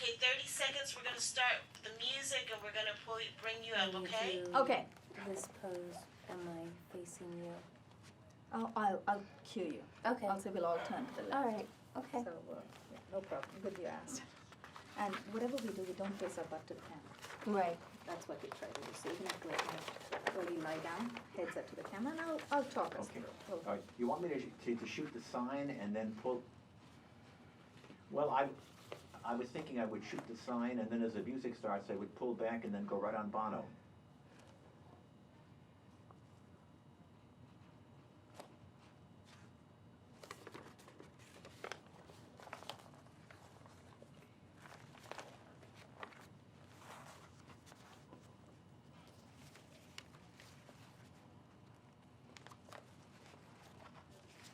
Okay, 30 seconds. We're going to start the music and we're going to bring you up, okay? Okay. This pose, am I facing you? Oh, I'll cue you. Okay. I'll say we'll all turn to the left. All right. Okay. So, yeah, no problem. Good you asked. And whatever we do, we don't face our butt to the camera. Right. That's what we try to do. So even if when you lie down, heads up to the camera, and I'll talk us Okay. through. All right. You want me to shoot the sign and then pull? Well, I was thinking I would shoot the sign and then as the music starts, I would pull back and then go right on Bono.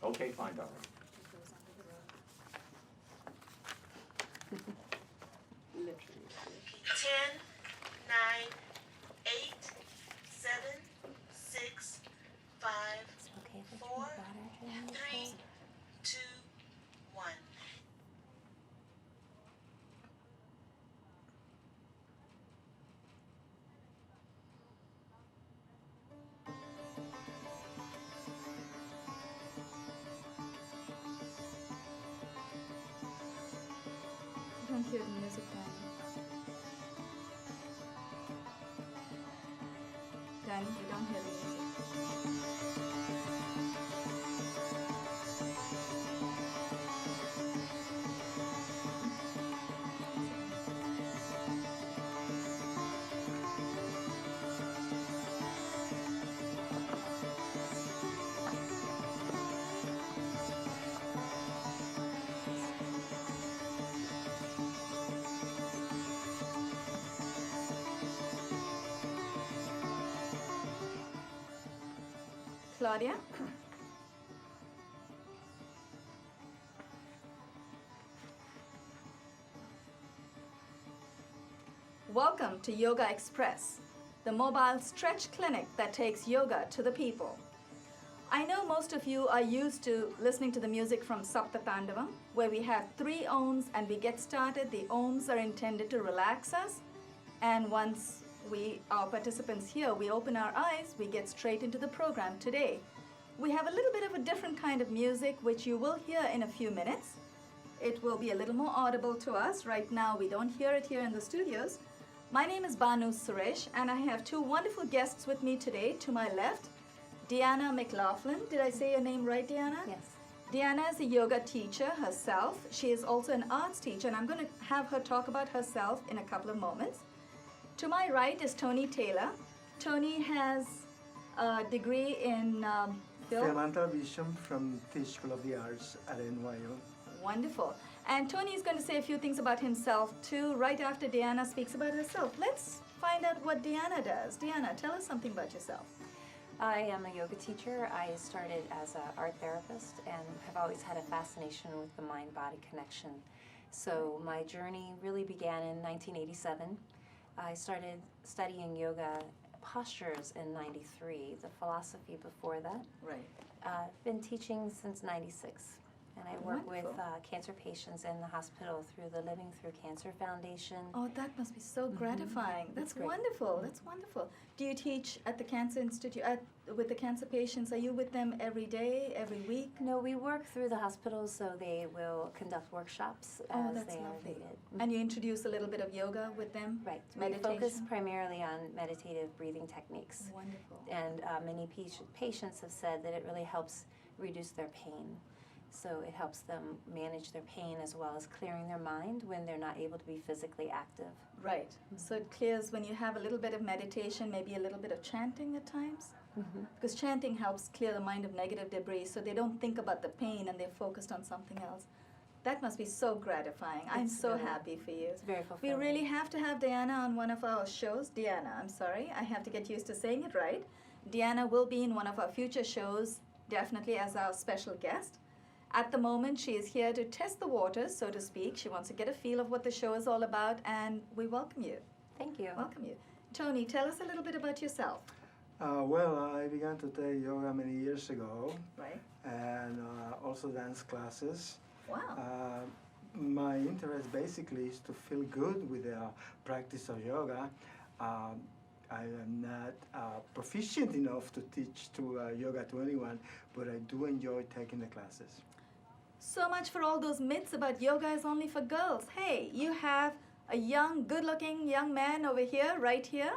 Okay, fine, darling. Literally. 10, 9, 8, 7, 6, 5, Okay. 4, 3, 2, 1. I don't hear the music, Danny. Danny, you don't hear the music. Claudia? Welcome to Yogaxpress, the mobile stretch clinic that takes yoga to the people. I know most of you are used to listening to the music from Sapta Tandavam, where we have 3 ohms and we get started. The ohms are intended to relax us, and once our participants here, we open our eyes, we get straight into the program today. We have a little bit of a different kind of music, which you will hear in a few minutes. It will be a little more audible to us. Right now, we don't hear it here in the studios. My name is Banu Suresh, and I have 2 wonderful guests with me today. To my left, Deanna MacLaughlin. Did I say your name right, Deanna? Yes. Deanna is a yoga teacher herself. She is also an arts teacher, and I'm going to have her talk about herself in a couple of moments. To my right is Tony Taylor. Tony has a degree in film. Samantha Bisham from the School of the Arts at NYU. Wonderful. And Tony is going to say a few things about himself too, right after Deanna speaks about herself. Let's find out what Deanna does. Deanna, tell us something about yourself. I am a yoga teacher. I started as an art therapist and have always had a fascination with the mind-body connection. So my journey really began in 1987. I started studying yoga postures in 93, the philosophy before that. Right. I've been teaching since 96. And I work with Wonderful. cancer patients in the hospital through the Living Through Cancer Foundation. Oh, that must be so gratifying. That's great. wonderful. That's wonderful. Do you teach at the Cancer Institute, with the cancer patients? Are you with them every day, every week? No, we work through the hospitals, so they will conduct workshops Oh, as that's they are lovely. needed. And you introduce a little bit of yoga with them? Right. Meditation? We focus primarily on meditative breathing techniques. Wonderful. And many patients have said that it really helps reduce their pain. So it helps them manage their pain as well as clearing their mind when they're not able to be physically active. Right. So it clears when you have a little bit of meditation, maybe a little bit of chanting at times? Because chanting helps clear the mind of negative debris so they don't think about the pain and they're focused on something else. That must be so gratifying. I'm It's so really- happy for you. It's very We fulfilling. really have to have Deanna on one of our shows. Deanna, I'm sorry. I have to get used to saying it right. Deanna will be in one of our future shows, definitely as our special guest. At the moment, she is here to test the waters, so to speak. She wants to get a feel of what the show is all about, and we welcome you. Thank you. Welcome you. Tony, tell us a little bit about yourself. Well, I began to take yoga many years ago, Right. and also dance classes. Wow. My interest basically is to feel good with the practice of yoga. I am not proficient enough to teach yoga to anyone, but I do enjoy taking the classes. So much for all those myths about yoga is only for girls. Hey, you have a young, good-looking young man over here, right here.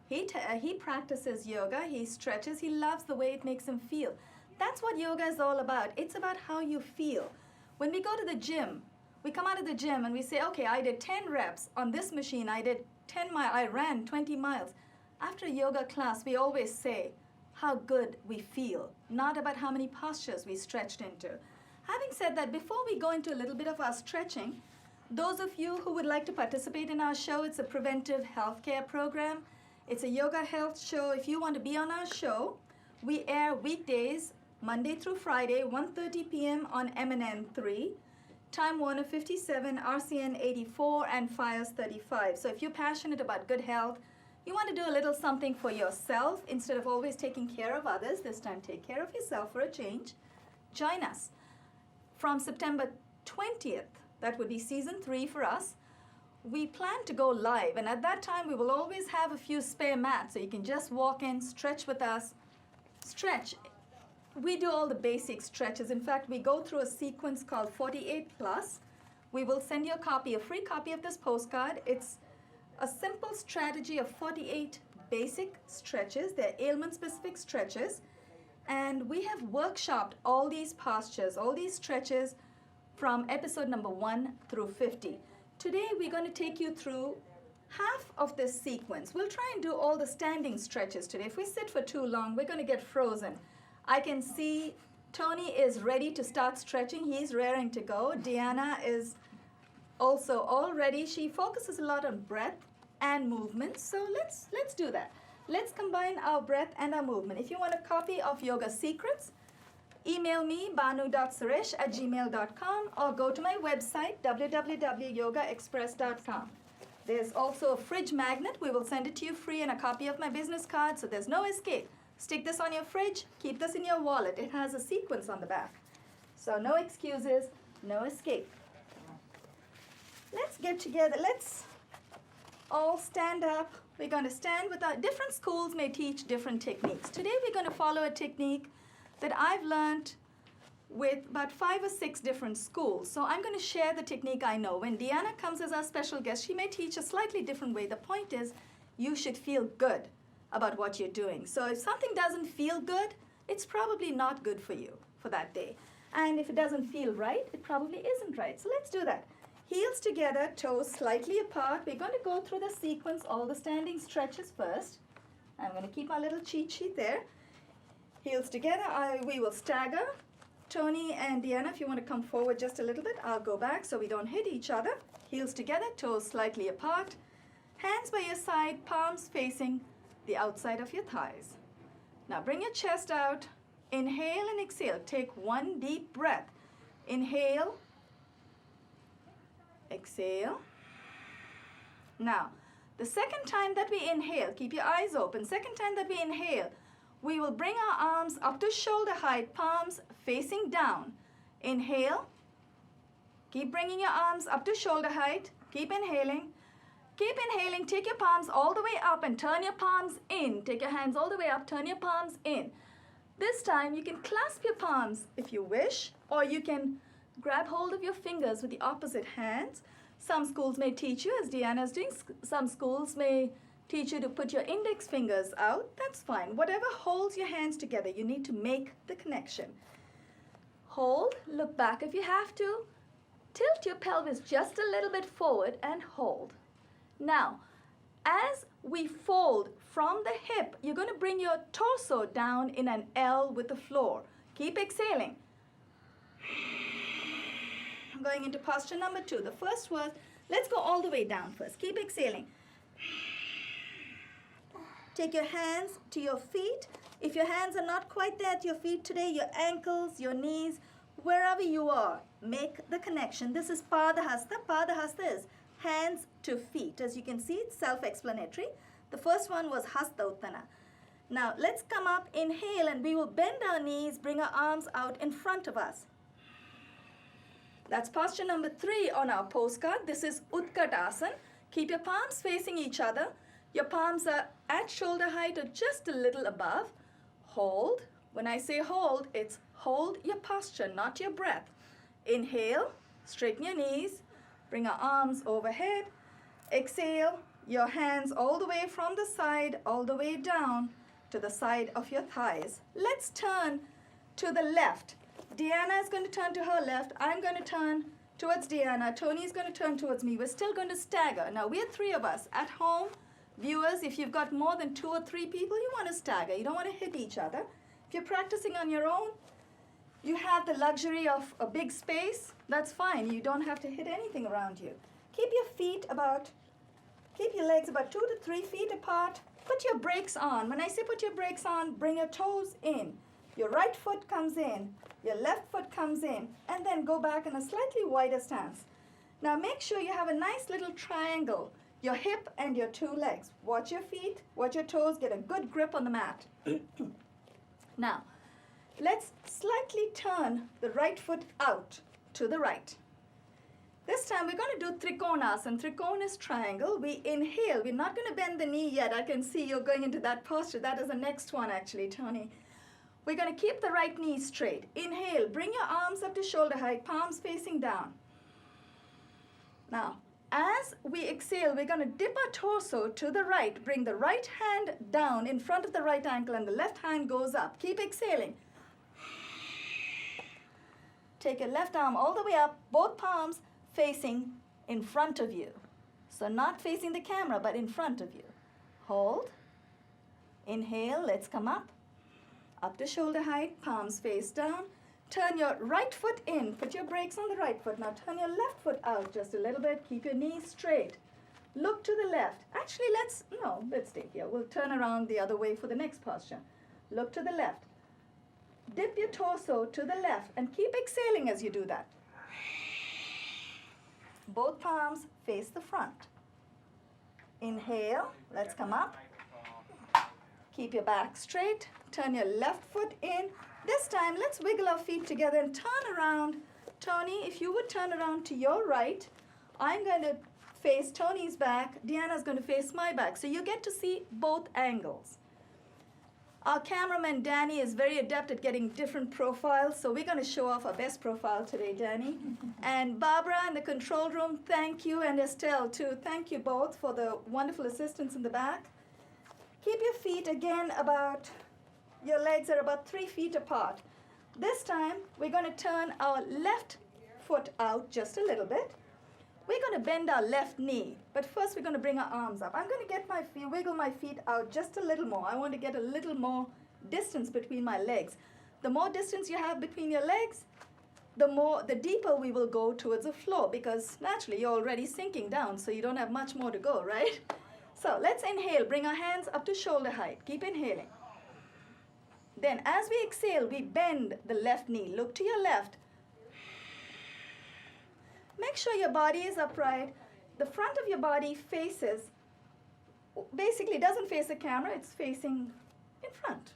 He practices yoga, he stretches, he loves the way it makes him feel. That's what yoga is all about. It's about how you feel. When we go to the gym, we come out of the gym and we say, okay, I did 10 reps on this machine, I ran 20 miles. After a yoga class, we always say how good we feel, not about how many postures we stretched into. Having said that, before we go into a little bit of our stretching, those of you who would like to participate in our show, it's a preventive healthcare program. It's a yoga health show. If you want to be on our show, we air weekdays, Monday through Friday, 1:30 p.m. on MNN 3, Time Warner 57, RCN 84, and Fios 35. So if you're passionate about good health, you want to do a little something for yourself, instead of always taking care of others, this time take care of yourself for a change, join us. From September 20th, that would be season 3 for us, we plan to go live, and at that time we will always have a few spare mats, so you can just walk in, stretch with us, stretch. We do all the basic stretches. In fact, we go through a sequence called 48 Plus. We will send you a free copy of this postcard. It's a simple strategy of 48 basic stretches. They're ailment-specific stretches. And we have workshopped all these postures, all these stretches from episode number 1 through 50. Today, we're going to take you through half of this sequence. We'll try and do all the standing stretches today. If we sit for too long, we're going to get frozen. I can see Tony is ready to start stretching. He's raring to go. Deanna is also all ready. She focuses a lot on breath and movement. So let's do that. Let's combine our breath and our movement. If you want a copy of Yoga Secrets, email me, banu.suresh@gmail.com, or go to my website, www.yogaexpress.com. There's also a fridge magnet. We will send it to you free, and a copy of my business card, so there's no escape. Stick this on your fridge, keep this in your wallet. It has a sequence on the back. So no excuses, no escape. Let's get together. Let's all stand up. We're going to stand with our different schools may teach different techniques. Today we're going to follow a technique that I've learned with about 5 or 6 different schools. So I'm going to share the technique I know. When Deanna comes as our special guest, she may teach a slightly different way. The point is, you should feel good about what you're doing. So if something doesn't feel good, it's probably not good for you for that day. And if it doesn't feel right, it probably isn't right. So let's do that. Heels together, toes slightly apart. We're going to go through the sequence, all the standing stretches first. I'm going to keep my little cheat sheet there. Heels together, we will stagger. Tony and Deanna, if you want to come forward just a little bit, I'll go back so we don't hit each other. Heels together, toes slightly apart. Hands by your side, palms facing the outside of your thighs. Now bring your chest out. Inhale and exhale. Take one deep breath. Inhale. Exhale. Now, the second time that we inhale, keep your eyes open. Second time that we inhale, we will bring our arms up to shoulder height, palms facing down. Inhale. Keep bringing your arms up to shoulder height. Keep inhaling. Keep inhaling. Take your palms all the way up and turn your palms in. Take your hands all the way up, turn your palms in. This time you can clasp your palms if you wish, or you can grab hold of your fingers with the opposite hands. Some schools may teach you, as Deanna is doing, some schools may teach you to put your index fingers out. That's fine. Whatever holds your hands together, you need to make the connection. Hold, look back if you have to. Tilt your pelvis just a little bit forward and hold. Now, as we fold from the hip, you're going to bring your torso down in an L with the floor. Keep exhaling. I'm going into posture number 2. The first was, let's go all the way down first. Keep exhaling. Take your hands to your feet. If your hands are not quite there at your feet today, your ankles, your knees, wherever you are, make the connection. This is Padahasta. Padahasta is hands to feet. As you can see, it's self-explanatory. The first one was Hasta Uttana. Now, let's come up, inhale, and we will bend our knees, bring our arms out in front of us. That's posture number 3 on our postcard. This is Utkatasana. Keep your palms facing each other. Your palms are at shoulder height or just a little above. Hold. When I say hold, it's hold your posture, not your breath. Inhale, straighten your knees. Bring our arms overhead. Exhale, your hands all the way from the side, all the way down to the side of your thighs. Let's turn to the left. Deanna is going to turn to her left. I'm going to turn towards Deanna. Tony is going to turn towards me. We're still going to stagger. Now, we're 3 of us. At home, viewers, if you've got more than 2 or 3 people, you want to stagger. You don't want to hit each other. If you're practicing on your own, you have the luxury of a big space. That's fine. You don't have to hit anything around you. Keep your legs about 2 to 3 feet apart. Put your brakes on. When I say put your brakes on, bring your toes in. Your right foot comes in, your left foot comes in, and then go back in a slightly wider stance. Now make sure you have a nice little triangle, your hip and your 2 legs. Watch your feet, watch your toes, get a good grip on the mat. Now, let's slightly turn the right foot out to the right. This time we're going to do Trikonasana. Trikona is triangle. We inhale. We're not going to bend the knee yet. I can see you're going into that posture. That is the next one actually, Tony. We're going to keep the right knee straight. Inhale, bring your arms up to shoulder height, palms facing down. Now, as we exhale, we're going to dip our torso to the right. Bring the right hand down in front of the right ankle and the left hand goes up. Keep exhaling. Take your left arm all the way up, both palms facing in front of you. So not facing the camera, but in front of you. Hold. Inhale, let's come up. Up to shoulder height, palms face down. Turn your right foot in. Put your brakes on the right foot. Now turn your left foot out just a little bit. Keep your knees straight. Look to the left. Actually, let's stay here. We'll turn around the other way for the next posture. Look to the left. Dip your torso to the left and keep exhaling as you do that. Both palms face the front. Inhale. Let's come up. Keep your back straight. Turn your left foot in. This time, let's wiggle our feet together and turn around. Tony, if you would turn around to your right, I'm going to face Tony's back. Deanna's going to face my back. So you get to see both angles. Our cameraman, Danny, is very adept at getting different profiles. So we're going to show off our best profile today, Danny. And Barbara in the control room, thank you. And Estelle, too. Thank you both for the wonderful assistance in the back. Keep your feet again your legs are about 3 feet apart. This time, we're going to turn our left foot out just a little bit. We're going to bend our left knee, but first we're going to bring our arms up. I'm going to wiggle my feet out just a little more. I want to get a little more distance between my legs. The more distance you have between your legs, the deeper we will go towards the floor, because naturally you're already sinking down, so you don't have much more to go, right? So let's inhale. Bring our hands up to shoulder height. Keep inhaling. Then as we exhale, we bend the left knee. Look to your left. Make sure your body is upright. The front of your body basically doesn't face the camera, it's facing in front.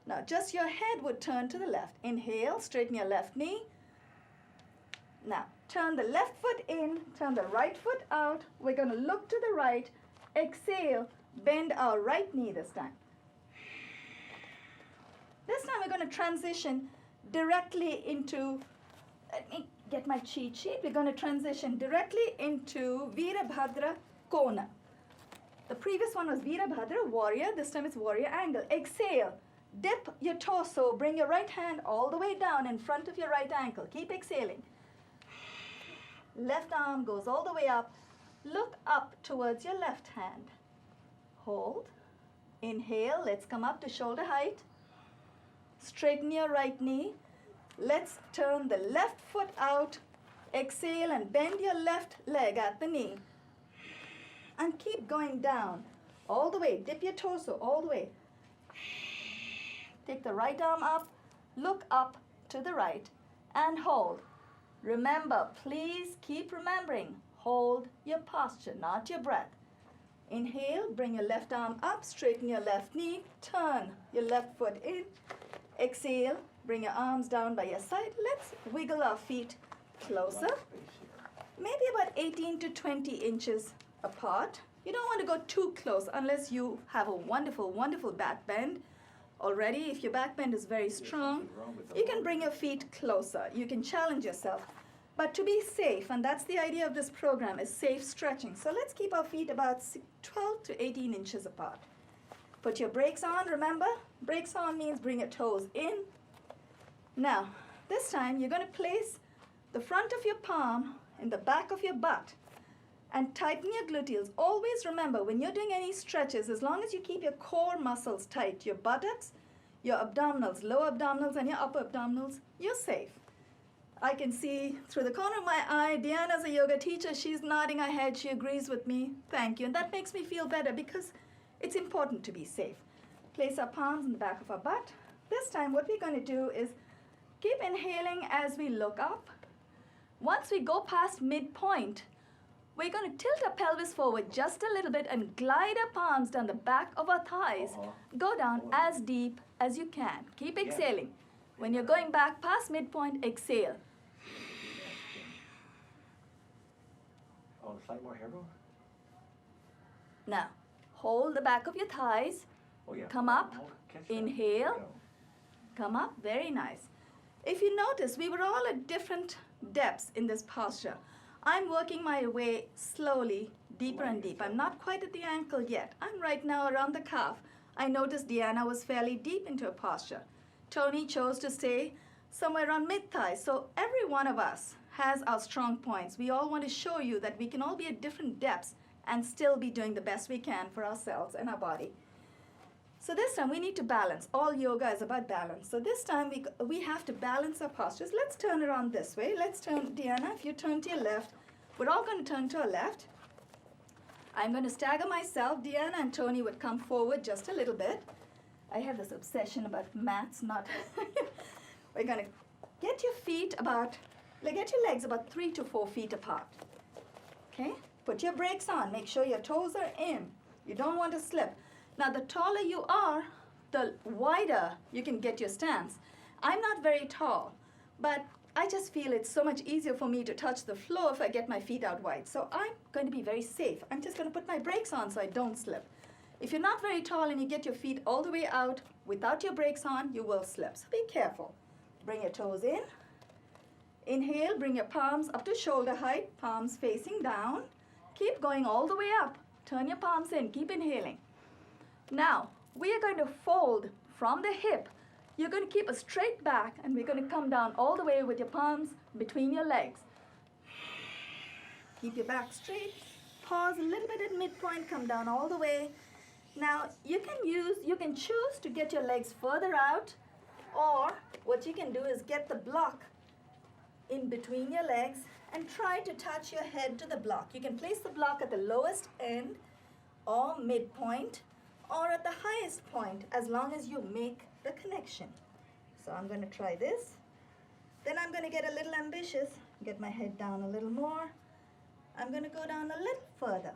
Now just your head would turn to the left. Inhale, straighten your left knee. Now turn the left foot in, turn the right foot out. We're going to look to the right. Exhale, bend our right knee this time. This time we're going to transition directly into, let me get my cheat sheet. We're going to transition directly into Virabhadra Kona. The previous one was Virabhadra Warrior. This time it's Warrior Angle. Exhale, dip your torso, bring your right hand all the way down in front of your right ankle. Keep exhaling. Left arm goes all the way up. Look up towards your left hand. Hold. Inhale, let's come up to shoulder height. Straighten your right knee. Let's turn the left foot out. Exhale and bend your left leg at the knee. And keep going down all the way. Dip your torso all the way. Take the right arm up. Look up to the right and hold. Remember, please keep remembering, hold your posture, not your breath. Inhale, bring your left arm up, straighten your left knee, turn your left foot in. Exhale, bring your arms down by your side. Let's wiggle our feet closer, maybe about 18 to 20 inches apart. You don't want to go too close unless you have a wonderful, wonderful back bend already. If your back bend is very strong, you can bring your feet closer. You can challenge yourself. But to be safe, and that's the idea of this program, is safe stretching. So let's keep our feet about 12 to 18 inches apart. Put your brakes on, remember? Brakes on means bring your toes in. Now, this time you're going to place the front of your palm in the back of your butt and tighten your gluteals. Always remember, when you're doing any stretches, as long as you keep your core muscles tight, your buttocks, your abdominals, lower abdominals, and your upper abdominals, you're safe. I can see through the corner of my eye, Deanna's a yoga teacher. She's nodding her head. She agrees with me. Thank you. And that makes me feel better because it's important to be safe. Place our palms in the back of our butt. This time, what we're going to do is keep inhaling as we look up. Once we go past midpoint, we're going to tilt our pelvis forward just a little bit and glide our palms down the back of our thighs. Go down as deep as you can. Keep exhaling. When you're going back past midpoint, exhale. Oh, slight more hair growth? Now, hold the back of your thighs. Oh, yeah. Come up. Catch that. Inhale. Come up. Very nice. If you notice, we were all at different depths in this posture. I'm working my way slowly, deeper and deeper. I'm not quite at the ankle yet. I'm right now around the calf. I noticed Deanna was fairly deep into her posture. Tony chose to stay somewhere around mid-thigh. So every one of us has our strong points. We all want to show you that we can all be at different depths and still be doing the best we can for ourselves and our body. So this time we need to balance. All yoga is about balance. So this time we have to balance our postures. Let's turn around this way. Let's turn, Deanna, if you turn to your left, we're all going to turn to our left. I'm going to stagger myself. Deanna and Tony would come forward just a little bit. I have this obsession about mats, not... We're going to get your legs about 3 to 4 feet apart. Okay? Put your brakes on. Make sure your toes are in. You don't want to slip. Now, the taller you are, the wider you can get your stance. I'm not very tall, but I just feel it's so much easier for me to touch the floor if I get my feet out wide. So I'm going to be very safe. I'm just going to put my brakes on so I don't slip. If you're not very tall and you get your feet all the way out without your brakes on, you will slip. So be careful. Bring your toes in. Inhale, bring your palms up to shoulder height, palms facing down. Keep going all the way up. Turn your palms in, keep inhaling. Now, we are going to fold from the hip. You're going to keep a straight back and we're going to come down all the way with your palms between your legs. Keep your back straight. Pause a little bit at midpoint, come down all the way. Now, you can choose to get your legs further out, or what you can do is get the block in between your legs and try to touch your head to the block. You can place the block at the lowest end or midpoint or at the highest point as long as you make the connection. So I'm going to try this. Then I'm going to get a little ambitious, get my head down a little more. I'm going to go down a little further.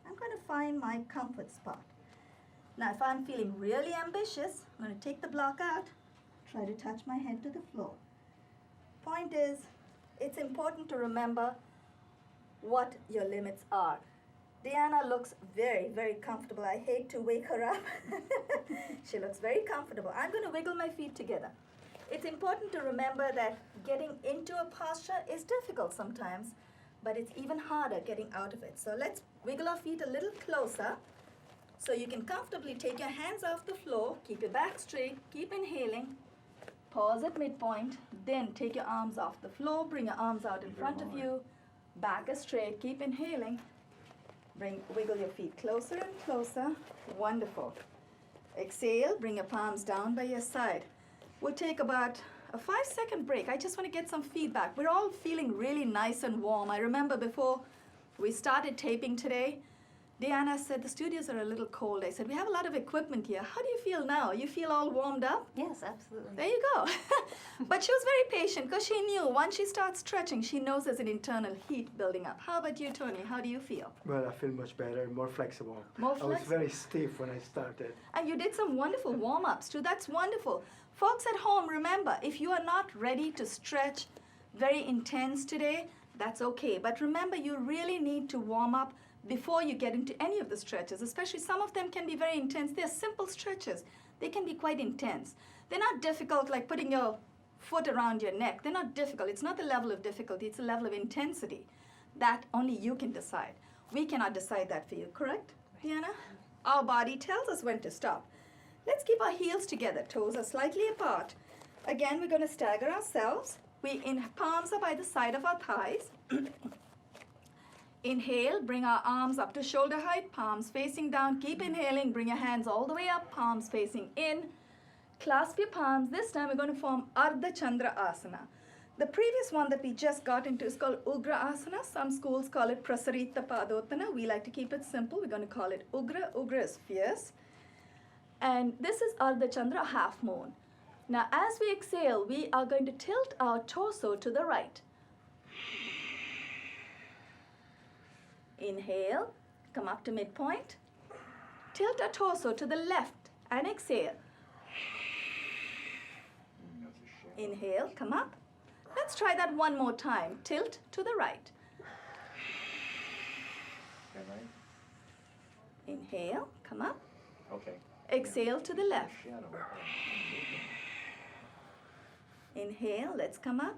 I'm going to find my comfort spot. Now, if I'm feeling really ambitious, I'm going to take the block out, try to touch my head to the floor. Point is, it's important to remember what your limits are. Deanna looks very, very comfortable. I hate to wake her up. She looks very comfortable. I'm going to wiggle my feet together. It's important to remember that getting into a posture is difficult sometimes, but it's even harder getting out of it. So let's wiggle our feet a little closer so you can comfortably take your hands off the floor, keep your back straight, keep inhaling, pause at midpoint, then take your arms off the floor, bring your arms out in front of you, back is straight, keep inhaling, wiggle your feet closer and closer, wonderful. Exhale, bring your palms down by your side. We'll take about a 5-second break. I just want to get some feedback. We're all feeling really nice and warm. I remember before we started taping today, Deanna said the studios are a little cold. I said, we have a lot of equipment here. How do you feel now? You feel all warmed up? Yes, absolutely. There you go. But she was very patient because she knew once she starts stretching, she knows there's an internal heat building up. How about you, Tony? How do you feel? Well, I feel much better, more flexible. More I was flexible. very stiff when I started. And you did some wonderful warm-ups too. That's wonderful. Folks at home, remember, if you are not ready to stretch very intense today, that's okay. But remember, you really need to warm up before you get into any of the stretches, especially some of them can be very intense. They're simple stretches. They can be quite intense. They're not difficult like putting your foot around your neck. They're not difficult. It's not the level of difficulty, it's the level of intensity that only you can decide. We cannot decide that for you, correct, Deanna? Our body tells us when to stop. Let's keep our heels together. Toes are slightly apart. Again, we're going to stagger ourselves. Palms are by the side of our thighs. Inhale, bring our arms up to shoulder height, palms facing down. Keep inhaling, bring your hands all the way up, palms facing in. Clasp your palms. This time we're going to form Ardha Chandra Asana. The previous one that we just got into is called Ugra Asana. Some schools call it Prasarita Padotana. We like to keep it simple. We're going to call it Ugra. Ugra is fierce. And this is Ardha Chandra, half moon. Now as we exhale, we are going to tilt our torso to the right. Inhale, come up to midpoint. Tilt our torso to the left and exhale. Inhale, come up. Let's try that one more time. Tilt to the right. Inhale, come up. Okay. Exhale to the left. Shadow. Inhale, let's come up.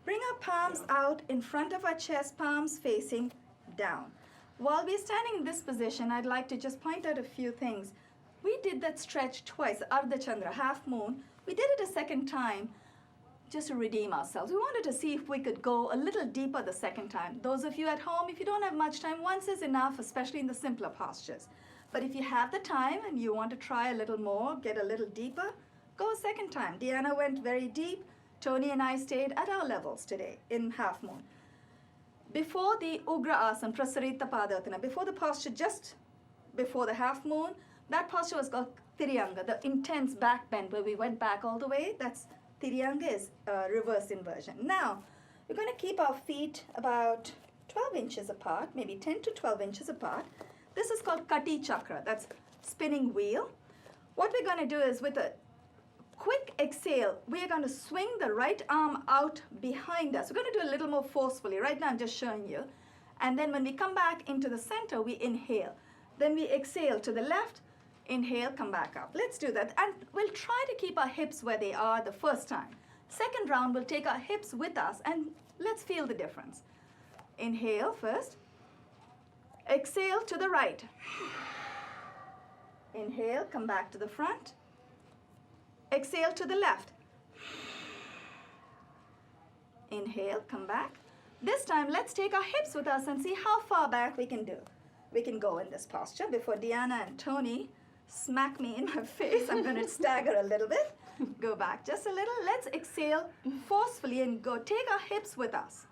Bring our palms out in front of our chest, palms facing down. While we're standing in this position, I'd like to just point out a few things. We did that stretch twice, Ardha Chandra, half moon. We did it a second time just to redeem ourselves. We wanted to see if we could go a little deeper the second time. Those of you at home, if you don't have much time, once is enough, especially in the simpler postures. But if you have the time and you want to try a little more, get a little deeper, go a second time. Deanna went very deep. Tony and I stayed at our levels today in half moon. Before the Ugra Asana, Prasarita Padotana, before the posture, just before the half moon, that posture was called Tiryanga, the intense back bend where we went back all the way. That's Tiryanga, is reverse inversion. Now, we're going to keep our feet about 12 inches apart, maybe 10 to 12 inches apart. This is called Kati Chakra, that's spinning wheel. What we're going to do is with a quick exhale, we are going to swing the right arm out behind us. We're going to do a little more forcefully. Right now I'm just showing you. And then when we come back into the center, we inhale. Then we exhale to the left, inhale, come back up. Let's do that. And we'll try to keep our hips where they are the first time. Second round, we'll take our hips with us and let's feel the difference. Inhale first. Exhale to the right. Inhale, come back to the front. Exhale to the left. Inhale, come back. This time, let's take our hips with us and see how far back we can do. We can go in this posture. Before Deanna and Tony smack me in my face, I'm going to stagger a little bit. Go back just a little. Let's exhale forcefully and go. Take our hips with us.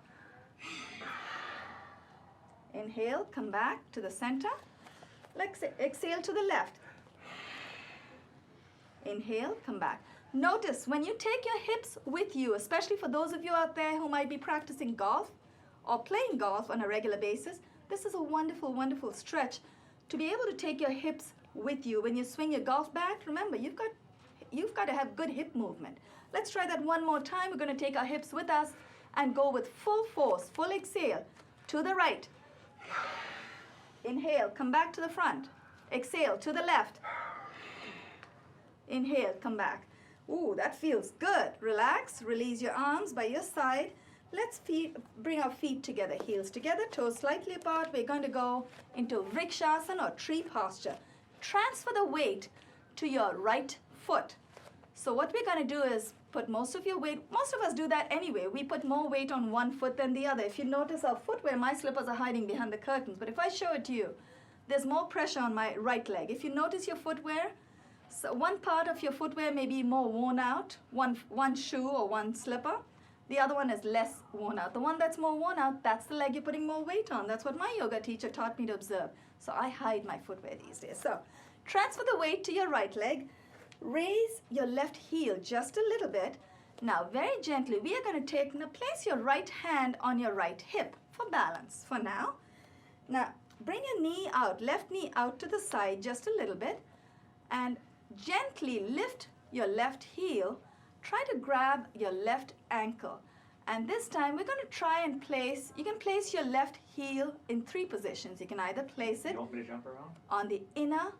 Inhale, come back to the center. Let's exhale to the left. Inhale, come back. Notice when you take your hips with you, especially for those of you out there who might be practicing golf or playing golf on a regular basis, this is a wonderful, wonderful stretch to be able to take your hips with you. When you swing your golf bat, remember, you've got to have good hip movement. Let's try that one more time. We're going to take our hips with us and go with full force, full exhale to the right. Inhale, come back to the front. Exhale to the left. Inhale, come back. Ooh, that feels good. Relax, release your arms by your side. Let's bring our feet together, heels together, toes slightly apart. We're going to go into Vrikshasana or tree posture. Transfer the weight to your right foot. So what we're going to do is put most of your weight, most of us do that anyway. We put more weight on one foot than the other. If you notice our footwear, my slippers are hiding behind the curtains. But if I show it to you, there's more pressure on my right leg. If you notice your footwear, so one part of your footwear may be more worn out, one shoe or one slipper. The other one is less worn out. The one that's more worn out, that's the leg you're putting more weight on. That's what my yoga teacher taught me to observe. So I hide my footwear these days. So transfer the weight to your right leg. Raise your left heel just a little bit. Now very gently, we are going to place your right hand on your right hip for balance for now. Now bring your knee out, left knee out to the side just a little bit. And gently lift your left heel. Try to grab your left ankle And this time we're going to try and place, you can place your left heel in 3 positions. You can either place it You want me to jump around? on the inner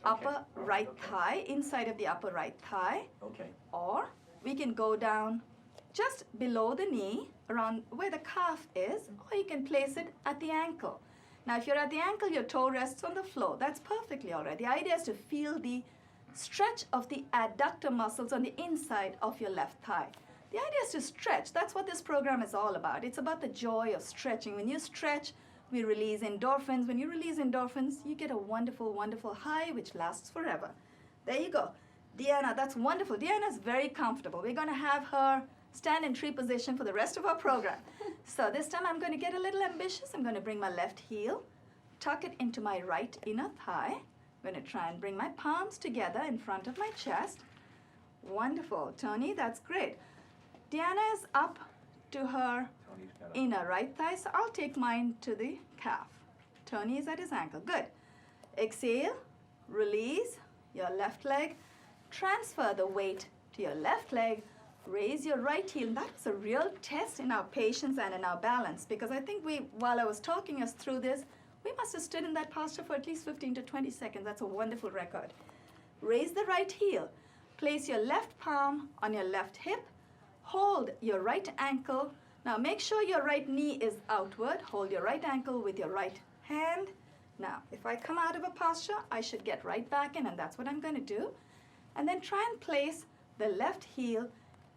upper Okay. right Okay. thigh, inside of the upper right thigh, Okay. or we can go down just below the knee, around where the calf is, or you can place it at the ankle. Now, if you're at the ankle, your toe rests on the floor. That's perfectly all right. The idea is to feel the stretch of the adductor muscles on the inside of your left thigh. The idea is to stretch. That's what this program is all about. It's about the joy of stretching. When you stretch, we release endorphins. When you release endorphins, you get a wonderful, wonderful high which lasts forever. There you go. Deanna, that's wonderful. Deanna's very comfortable. We're going to have her stand in tree position for the rest of our program. So this time I'm going to get a little ambitious. I'm going to bring my left heel, tuck it into my right inner thigh. I'm going to try and bring my palms together in front of my chest. Wonderful. Tony, that's great. Deanna is up to her Tony's got a... inner right thigh, so I'll take mine to the calf. Tony is at his ankle. Good. Exhale, release your left leg, transfer the weight to your left leg, raise your right heel. And that was a real test in our patience and in our balance, because I think while I was talking us through this, we must have stood in that posture for at least 15 to 20 seconds. That's a wonderful record. Raise the right heel. Place your left palm on your left hip. Hold your right ankle. Now make sure your right knee is outward. Hold your right ankle with your right hand. Now, if I come out of a posture, I should get right back in, and that's what I'm going to do. And then try and place the left heel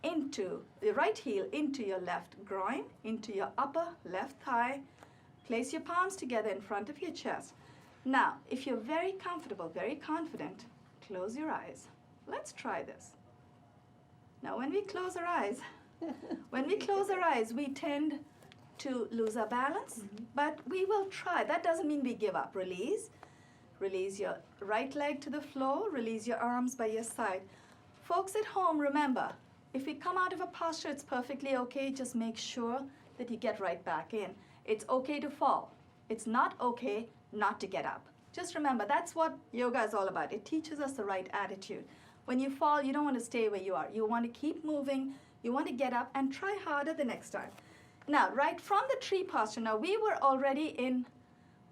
into, the right heel into your left groin, into your upper left thigh. Place your palms together in front of your chest. Now, if you're very comfortable, very confident, close your eyes. Let's try this. Now, when we close our eyes, we tend to lose our balance, but we will try. That doesn't mean we give up. Release. Release your right leg to the floor. Release your arms by your side. Folks at home, remember, if we come out of a posture, it's perfectly okay. Just make sure that you get right back in. It's okay to fall. It's not okay not to get up. Just remember, that's what yoga is all about. It teaches us the right attitude. When you fall, you don't want to stay where you are. You want to keep moving. You want to get up and try harder the next time. Now, right from the tree posture, now we were already in,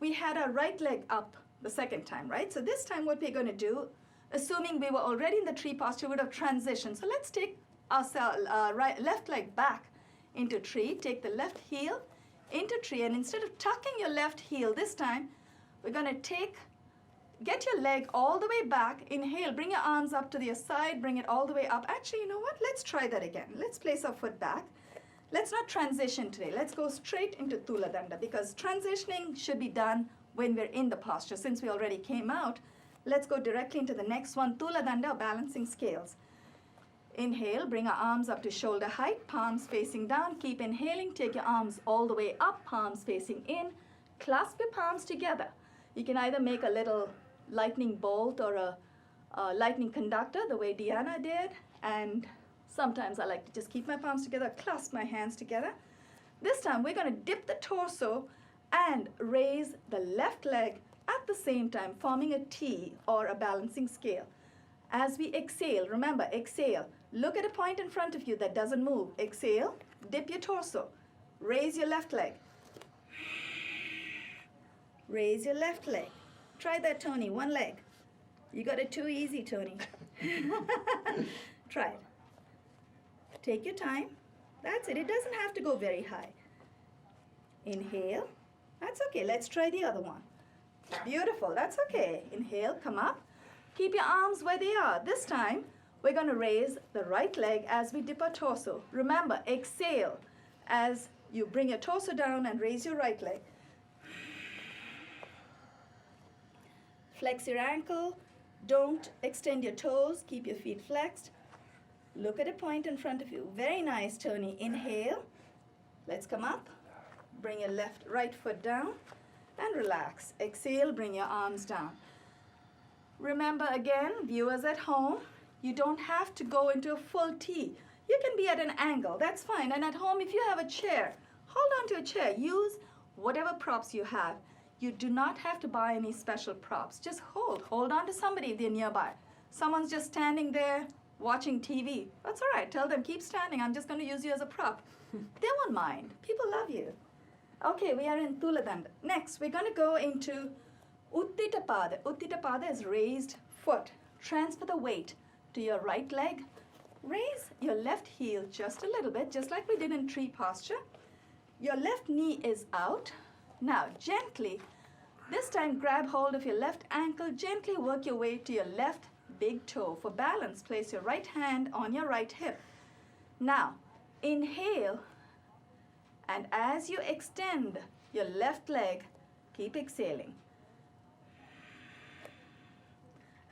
we had our right leg up the second time, right? So this time what we're going to do, assuming we were already in the tree posture, would have transitioned. So let's take our left leg back into tree. Take the left heel into tree, and instead of tucking your left heel this time, we're going to get your leg all the way back. Inhale, bring your arms up to the side, bring it all the way up. Actually, you know what? Let's try that again. Let's place our foot back. Let's not transition today. Let's go straight into Tula Danda, because transitioning should be done when we're in the posture. Since we already came out, let's go directly into the next one, Tula Danda, balancing scales. Inhale, bring our arms up to shoulder height, palms facing down. Keep inhaling, take your arms all the way up, palms facing in. Clasp your palms together. You can either make a little lightning bolt or a lightning conductor, the way Deanna did, and sometimes I like to just keep my palms together, clasp my hands together. This time we're going to dip the torso and raise the left leg at the same time, forming a T or a balancing scale. As we exhale, remember, exhale. Look at a point in front of you that doesn't move. Exhale, dip your torso, raise your left leg. Raise your left leg. Try that, Tony, one leg. You got it too easy, Tony. Try it. Take your time. That's it. It doesn't have to go very high. Inhale. That's okay. Let's try the other one. Beautiful. That's okay. Inhale, come up. Keep your arms where they are. This time, we're going to raise the right leg as we dip our torso. Remember, exhale as you bring your torso down and raise your right leg. Flex your ankle. Don't extend your toes. Keep your feet flexed. Look at a point in front of you. Very nice, Tony. Inhale. Let's come up. Bring your right foot down and relax. Exhale, bring your arms down. Remember again, viewers at home, you don't have to go into a full T. You can be at an angle. That's fine. And at home, if you have a chair, hold on to a chair. Use whatever props you have. You do not have to buy any special props. Just hold on to somebody if they're nearby. Someone's just standing there watching TV. That's all right. Tell them, keep standing. I'm just going to use you as a prop. They won't mind. People love you. Okay, we are in Tuladanda. Next, we're going to go into Uttita Pada. Uttita Pada is raised foot. Transfer the weight to your right leg. Raise your left heel just a little bit, just like we did in tree posture. Your left knee is out. Now, gently, this time grab hold of your left ankle. Gently work your way to your left big toe. For balance, place your right hand on your right hip. Now, inhale, and as you extend your left leg, keep exhaling.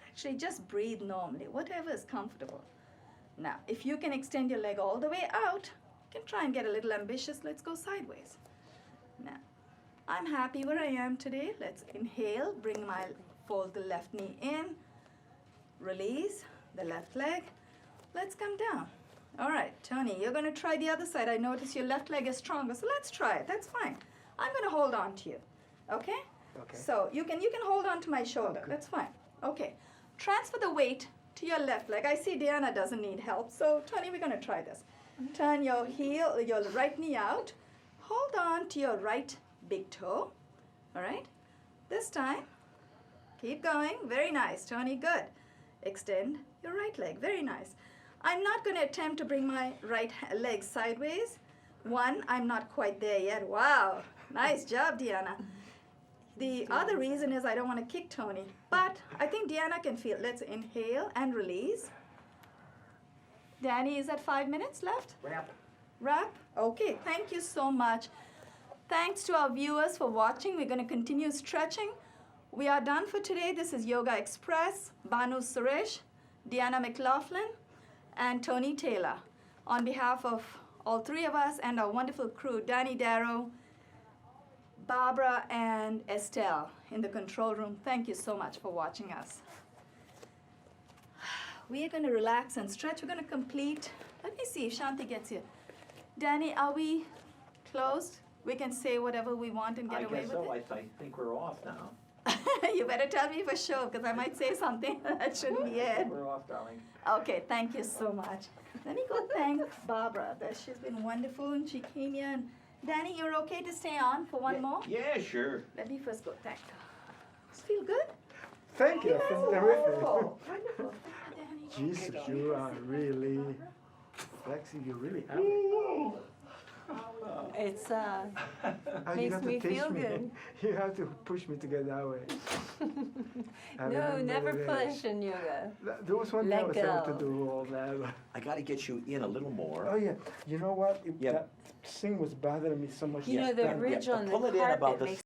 Actually, just breathe normally, whatever is comfortable. Now, if you can extend your leg all the way out, you can try and get a little ambitious. Let's go sideways. Now, I'm happy where I am today. Let's inhale, fold the left knee in, release the left leg. Let's come down. All right, Tony, you're going to try the other side. I notice your left leg is stronger, so let's try it. That's fine. I'm going to hold on to you, okay? Okay. So you can hold on to my shoulder. Okay. That's fine. Okay. Transfer the weight to your left leg. I see Deanna doesn't need help, so Tony, we're going to try this. Turn your right knee out. Hold on to your right big toe. All right? This time, keep going. Very nice, Tony. Good. Extend your right leg. Very nice. I'm not going to attempt to bring my right leg sideways. One, I'm not quite there yet. Wow. Nice job, Deanna. The other reason is I don't want to kick Tony, but I think Deanna can feel. Let's inhale and release. Danny, is that 5 minutes left? Wrap? Okay, thank you so much. Thanks to our viewers for watching. We're going to continue stretching. We are done for today. This is Yogaxpress, Banu Suresh, Deanna MacLaughlin, and Tony Taylor. On behalf of all three of us and our wonderful crew, Danny Darrow, Barbara, and Estelle in the control room, thank you so much for watching us. We are going to relax and stretch. We're going to complete. Let me see if Shanti gets here. Danny, are we closed? We can say whatever we want and get away with I it? guess so. I think we're off now. You better tell me for sure, because I might say something that shouldn't be aired. We're off, darling. Okay, thank you so much. Let me go thank Barbara. She's been wonderful, and she came here. And Danny, you're okay to stay on for one more? Yeah, sure. Let me first go thank her. Feel good? Thank you. Yes, It's terrific. wonderful. Wonderful. Thank you, Danny. Jesus, you are really flexing. You really have it. It's Oh, you makes have to me teach feel good. You have to push me to get that way. I No, remember never the days. push in yoga. There was one day I Let was able to go. do all that. I got to get you in a little more. Oh yeah, you know what? Yeah. That thing was bothering me so much. You know, the that- ridge on the pull it in about carpet the makes